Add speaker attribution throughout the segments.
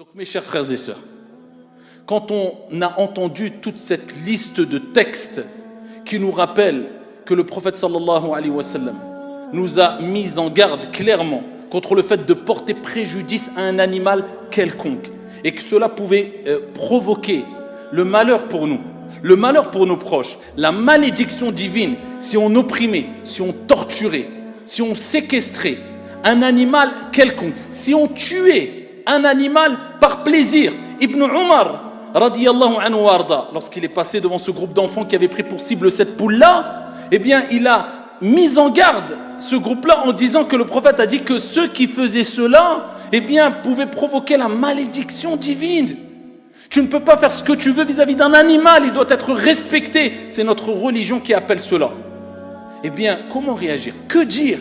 Speaker 1: Donc mes chers frères et sœurs, quand on a entendu toute cette liste de textes qui nous rappellent que le prophète sallallahu alayhi wa sallam nous a mis en garde clairement contre le fait de porter préjudice à un animal quelconque et que cela pouvait provoquer le malheur pour nous, le malheur pour nos proches, la malédiction divine si on opprimait, si on torturait, si on séquestrait un animal quelconque, si on tuait un animal par plaisir. Ibn Umar radiyallahu anhu warda, lorsqu'il est passé devant ce groupe d'enfants qui avait pris pour cible cette poule-là, eh bien il a mis en garde ce groupe-là en disant que le prophète a dit que ceux qui faisaient cela, eh bien pouvaient provoquer la malédiction divine. Tu ne peux pas faire ce que tu veux vis-à-vis d'un animal, il doit être respecté. C'est notre religion qui appelle cela. Eh bien, comment réagir? Que dire?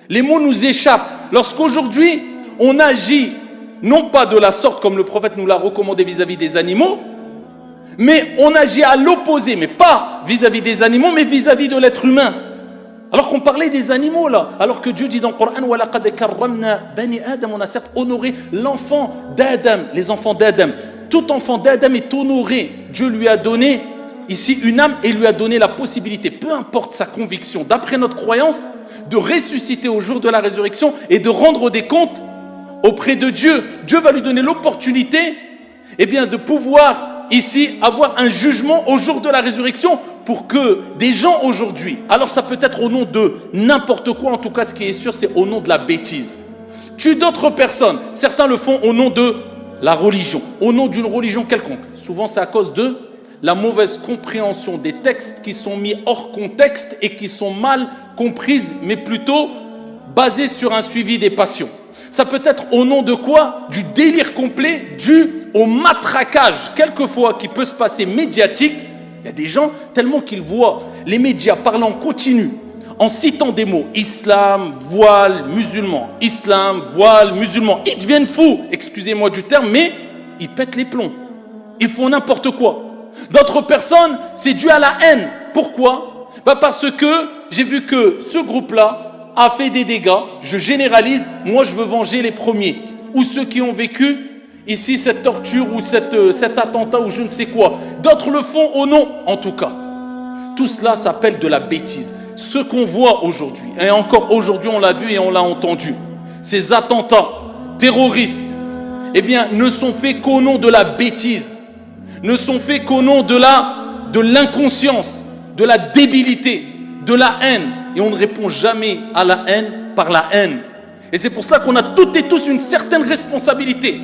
Speaker 1: Les mots nous échappent. Lorsqu'aujourd'hui, on agit non pas de la sorte comme le prophète nous l'a recommandé vis-à-vis des animaux, mais on agit à l'opposé, mais pas vis-à-vis des animaux, mais vis-à-vis de l'être humain. Alors qu'on parlait des animaux là, alors que Dieu dit dans le Coran, وَلَقَدْ كَرَّمْنَا بَنِي آدَمَ, on a certes honoré l'enfant d'Adam, les enfants d'Adam. Tout enfant d'Adam est honoré. Dieu lui a donné ici une âme et lui a donné la possibilité, peu importe sa conviction, d'après notre croyance, de ressusciter au jour de la résurrection et de rendre des comptes auprès de Dieu. Dieu va lui donner l'opportunité, eh bien, de pouvoir ici avoir un jugement au jour de la résurrection pour que des gens aujourd'hui, alors ça peut être au nom de n'importe quoi, en tout cas ce qui est sûr c'est au nom de la bêtise, tuent d'autres personnes. Certains le font au nom de la religion, au nom d'une religion quelconque. Souvent c'est à cause de la mauvaise compréhension des textes qui sont mis hors contexte et qui sont mal comprises, mais plutôt basées sur un suivi des passions. Ça peut être au nom de quoi? Du délire complet dû au matraquage, quelquefois, qui peut se passer médiatique. Il y a des gens, tellement qu'ils voient les médias parler en continu, en citant des mots, islam, voile, musulman, islam, voile, musulman. Ils deviennent fous, excusez-moi du terme, mais ils pètent les plombs. Ils font n'importe quoi. D'autres personnes, c'est dû à la haine. Pourquoi? Parce que j'ai vu que ce groupe-là a fait des dégâts, je généralise, moi je veux venger les premiers, ou ceux qui ont vécu ici cette torture ou cet attentat ou je ne sais quoi. D'autres le font au nom, en tout cas. Tout cela s'appelle de la bêtise. Ce qu'on voit aujourd'hui, et encore aujourd'hui on l'a vu et on l'a entendu, ces attentats terroristes, eh bien ne sont faits qu'au nom de la bêtise, ne sont faits qu'au nom de l'inconscience, de la débilité, de la haine. Et on ne répond jamais à la haine par la haine. Et c'est pour cela qu'on a toutes et tous une certaine responsabilité.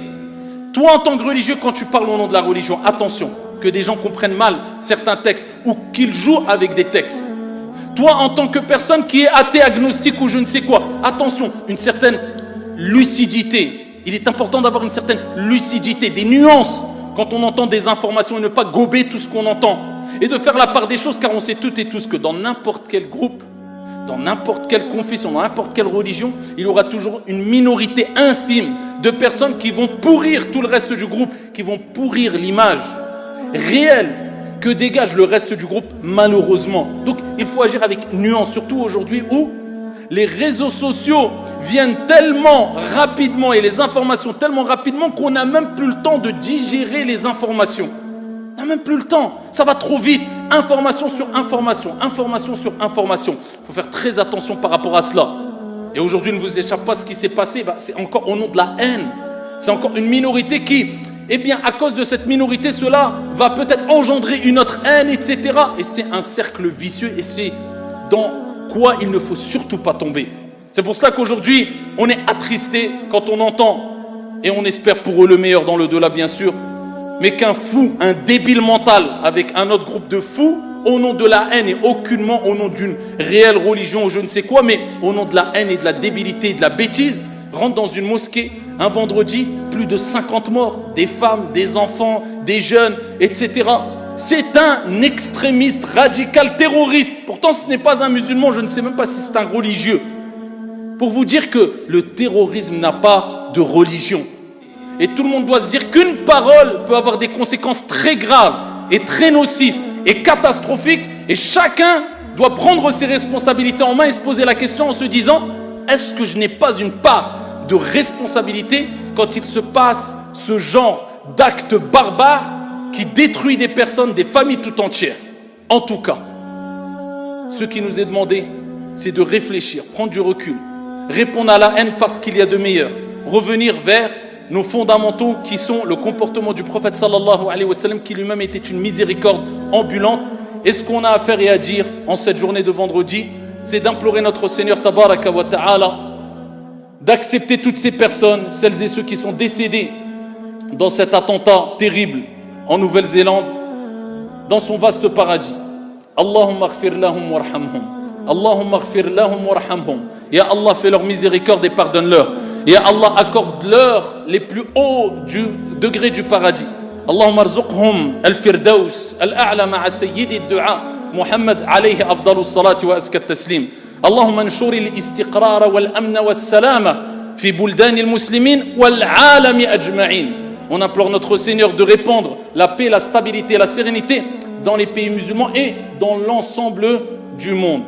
Speaker 1: Toi, en tant que religieux, quand tu parles au nom de la religion, attention, que des gens comprennent mal certains textes ou qu'ils jouent avec des textes. Toi, en tant que personne qui est athée, agnostique ou je ne sais quoi, attention, une certaine lucidité. Il est important d'avoir une certaine lucidité, des nuances quand on entend des informations et ne pas gober tout ce qu'on entend. Et de faire la part des choses, car on sait toutes et tous que dans n'importe quel groupe, dans n'importe quelle confession, dans n'importe quelle religion, il y aura toujours une minorité infime de personnes qui vont pourrir tout le reste du groupe, qui vont pourrir l'image réelle que dégage le reste du groupe, malheureusement. Donc il faut agir avec nuance, surtout aujourd'hui où les réseaux sociaux viennent tellement rapidement et les informations tellement rapidement qu'on n'a même plus le temps de digérer les informations. On n'a même plus le temps, ça va trop vite, information sur information, information sur information. Il faut faire très attention par rapport à cela. Et aujourd'hui, ne vous échappe pas ce qui s'est passé, c'est encore au nom de la haine. C'est encore une minorité qui, eh bien, à cause de cette minorité, cela va peut-être engendrer une autre haine, etc. Et c'est un cercle vicieux et c'est dans quoi il ne faut surtout pas tomber. C'est pour cela qu'aujourd'hui, on est attristé quand on entend, et on espère pour eux le meilleur dans le delà, bien sûr, mais qu'un fou, un débile mental avec un autre groupe de fous, au nom de la haine et aucunement au nom d'une réelle religion ou je ne sais quoi, mais au nom de la haine et de la débilité et de la bêtise, rentre dans une mosquée un vendredi, plus de 50 morts, des femmes, des enfants, des jeunes, etc. C'est un extrémiste radical terroriste. Pourtant ce n'est pas un musulman, je ne sais même pas si c'est un religieux. Pour vous dire que le terrorisme n'a pas de religion. Et tout le monde doit se dire qu'une parole peut avoir des conséquences très graves et très nocives et catastrophiques. Et chacun doit prendre ses responsabilités en main et se poser la question en se disant: est-ce que je n'ai pas une part de responsabilité quand il se passe ce genre d'acte barbare qui détruit des personnes, des familles tout entières. En tout cas, ce qui nous est demandé, c'est de réfléchir, prendre du recul, répondre à la haine parce qu'il y a de meilleur, revenir vers nos fondamentaux qui sont le comportement du prophète sallallahu alayhi wa sallam, qui lui-même était une miséricorde ambulante. Et ce qu'on a à faire et à dire en cette journée de vendredi, c'est d'implorer notre Seigneur tabaraka wa ta'ala d'accepter toutes ces personnes, celles et ceux qui sont décédés dans cet attentat terrible en Nouvelle-Zélande, dans son vaste paradis. Allahumma ighfir lahum warhamhum. Allahumma ighfir lahum warhamhum. Ya Allah, fais leur miséricorde et pardonne-leur. Ya Allah, accorde-leur les plus hauts degrés du paradis. Allahumma arzuqhum al-firdaus al-a'la ma'a sayyidi ad-du'a Muhammad alayhi afdalus salati wa azka at-taslim. Allahumma anshur al-istiqrar wal-amn was-salama fi buldan al-muslimin wal-'alami ajma'in. On implore notre Seigneur de répandre la paix, la stabilité, la sérénité dans les pays musulmans et dans l'ensemble du monde.